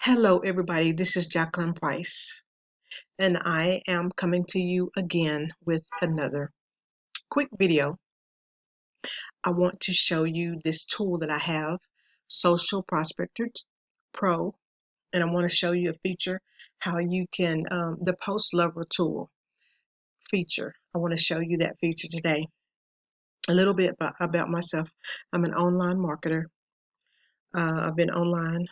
Hello, everybody. This is Jacqueline Price, and I am coming to you again with another quick video. I want to show you this tool that I have, Social Prospector Pro, and I want to show you a feature how you can, the Post Lover tool feature. I want to show you that feature today. A little bit about myself. I'm an online marketer. I've been online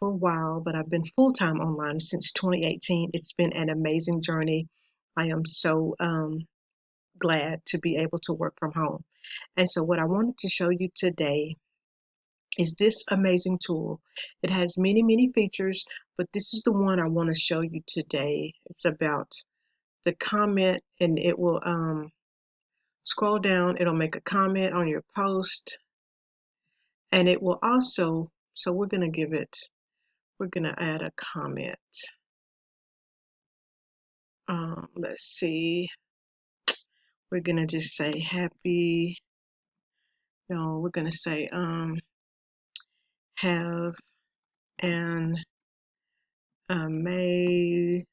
for a while, but I've been full-time online since 2018. It's been an amazing journey. I am so glad to be able to work from home. And so what I wanted to show you today is this amazing tool. It has many, many features, but this is the one I want to show you today. It's about the comment, and it will scroll down. It'll make a comment on your post, and it will also, so we're going to add a comment. Let's see, we're gonna just say happy, no, we're gonna say have an amazing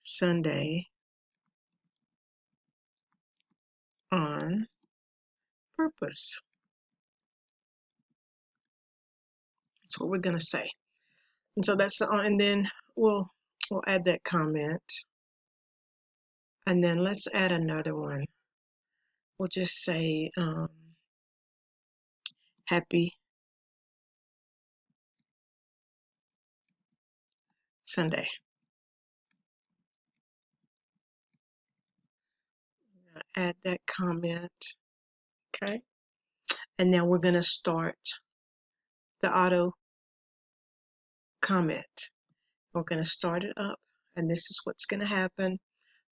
Sunday on purpose. That's what we're gonna say. And so that's and then we'll add that comment, and then let's add another one. We'll just say happy Sunday. Add that comment, okay? And now we're gonna start the auto comment. We're going to start it up, and this is what's going to happen.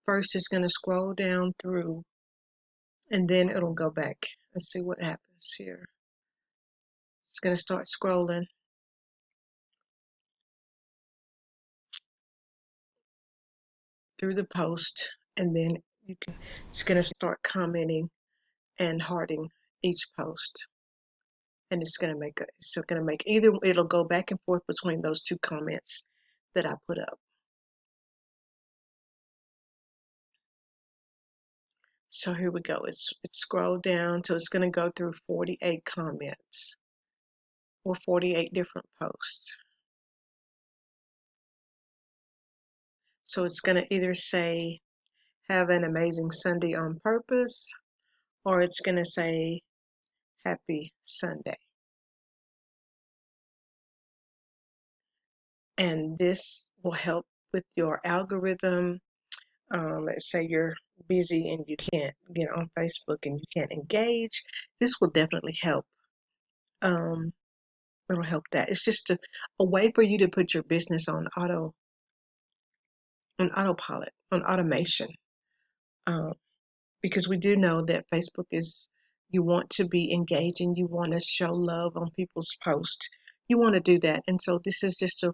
First, it's going to scroll down through, and then it'll go back. Let's see what happens here. It's going to start scrolling through the post, and then it's going to start commenting and hearting each post. And it's going to make either, it'll go back and forth between those two comments that I put up. So here we go. It's scrolled down, so it's going to go through 48 comments or 48 different posts. So it's going to either say, have an amazing Sunday on purpose, or it's going to say, happy Sunday. And this will help with your algorithm. Let's say you're busy and you can't get on Facebook and you can't engage. This will definitely help. It'll help that. It's just a way for you to put your business on autopilot, on automation. Because we do know that Facebook is, you want to be engaging, you want to show love on people's posts, you want to do that. And so this is just a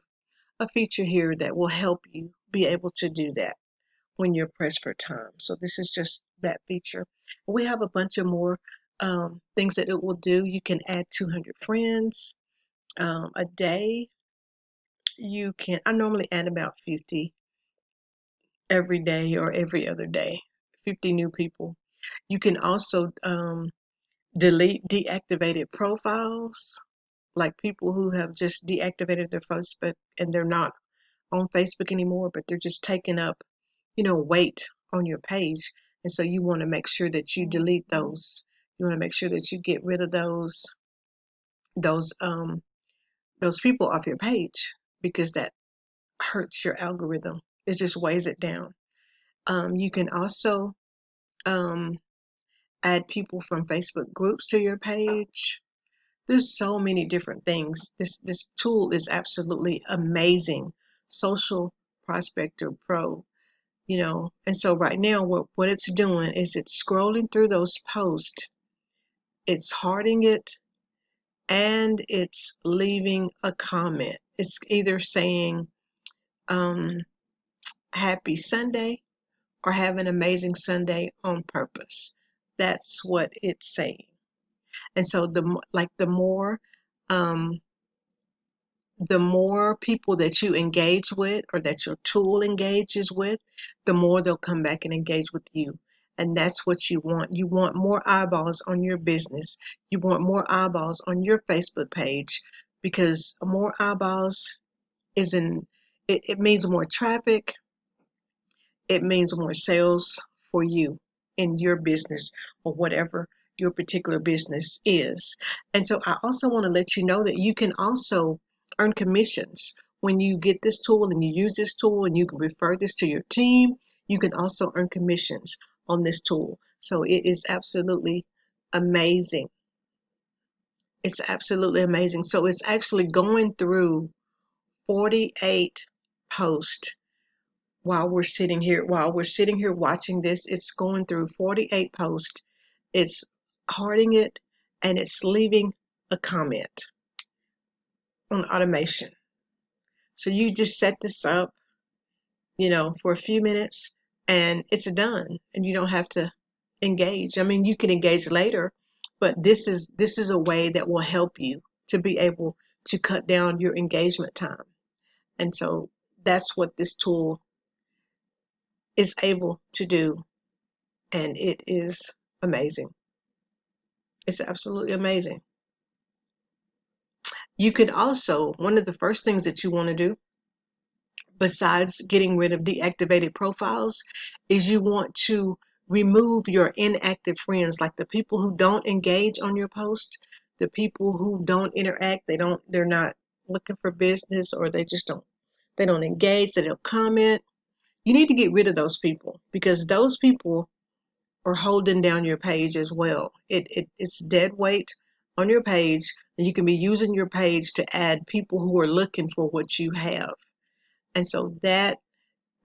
feature here that will help you be able to do that when you're pressed for time. So this is just that feature. We have a bunch of more things that it will do. You can add 200 friends a day. You can, I normally add about 50 every day or every other day, 50 new people. You can also delete deactivated profiles, like people who have just deactivated their Facebook and they're not on Facebook anymore, but they're just taking up, weight on your page. And so you want to make sure that you delete those. You want to make sure that you get rid of those people off your page, because that hurts your algorithm. It just weighs it down. You can also add people from Facebook groups to your page. There's so many different things. This tool is absolutely amazing. Social Prospector Pro, and so right now what it's doing is it's scrolling through those posts, it's hearting it, and it's leaving a comment. It's either saying happy Sunday or have an amazing Sunday on purpose. That's what it's saying. And so the more the more people that you engage with or that your tool engages with, the more they'll come back and engage with you. And that's what you want. You want more eyeballs on your business. You want more eyeballs on your Facebook page, because more eyeballs it means more traffic. It means more sales for you in your business or whatever your particular business is. And so I also want to let you know that you can also earn commissions when you get this tool and you use this tool, and you can refer this to your team. You can also earn commissions on this tool. So it is absolutely amazing. It's absolutely amazing. So it's actually going through 48 posts while we're sitting here watching this. It's going through 48 posts. It's hearting it, and it's leaving a comment on automation. So you just set this up, for a few minutes, and it's done, and you don't have to engage. I mean, you can engage later, but this is a way that will help you to be able to cut down your engagement time. And so that's what this tool is able to do, and it is amazing. It's absolutely amazing. You can also, one of the first things that you want to do, besides getting rid of deactivated profiles, is you want to remove your inactive friends, like the people who don't engage on your post, the people who don't interact, they're not looking for business, or they don't engage, they don't comment. You need to get rid of those people, because those people are holding down your page as well. It's dead weight on your page, and you can be using your page to add people who are looking for what you have. And so that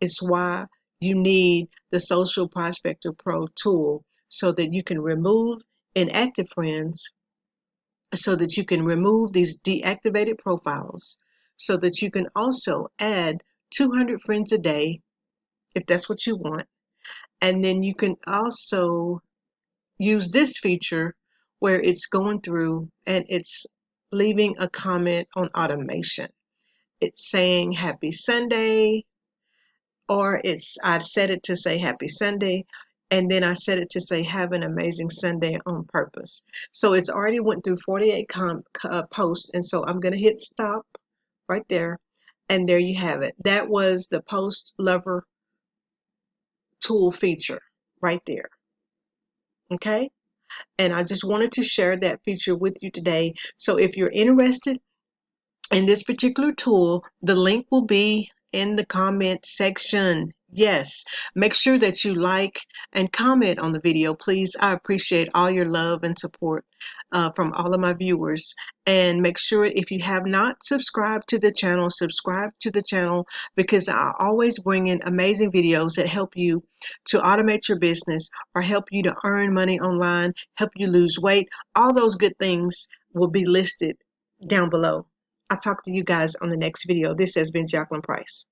is why you need the Social Prospector Pro tool, so that you can remove inactive friends, so that you can remove these deactivated profiles, so that you can also add 200 friends a day if that's what you want. And then you can also use this feature where it's going through and it's leaving a comment on automation. It's saying happy Sunday, or I set it to say happy Sunday, and then I set it to say have an amazing Sunday on purpose. So it's already went through 48 posts, and so I'm going to hit stop right there, and there you have it. That was the post lover tool feature right there. Okay? And I just wanted to share that feature with you today. So if you're interested in this particular tool, the link will be in the comment section. Yes, make sure that you like and comment on the video, please. I appreciate all your love and support from all of my viewers. And make sure, if you have not subscribed to the channel, subscribe to the channel, because I always bring in amazing videos that help you to automate your business, or help you to earn money online, help you lose weight. All those good things will be listed down below. I'll talk to you guys on the next video. This has been Jacqueline Price.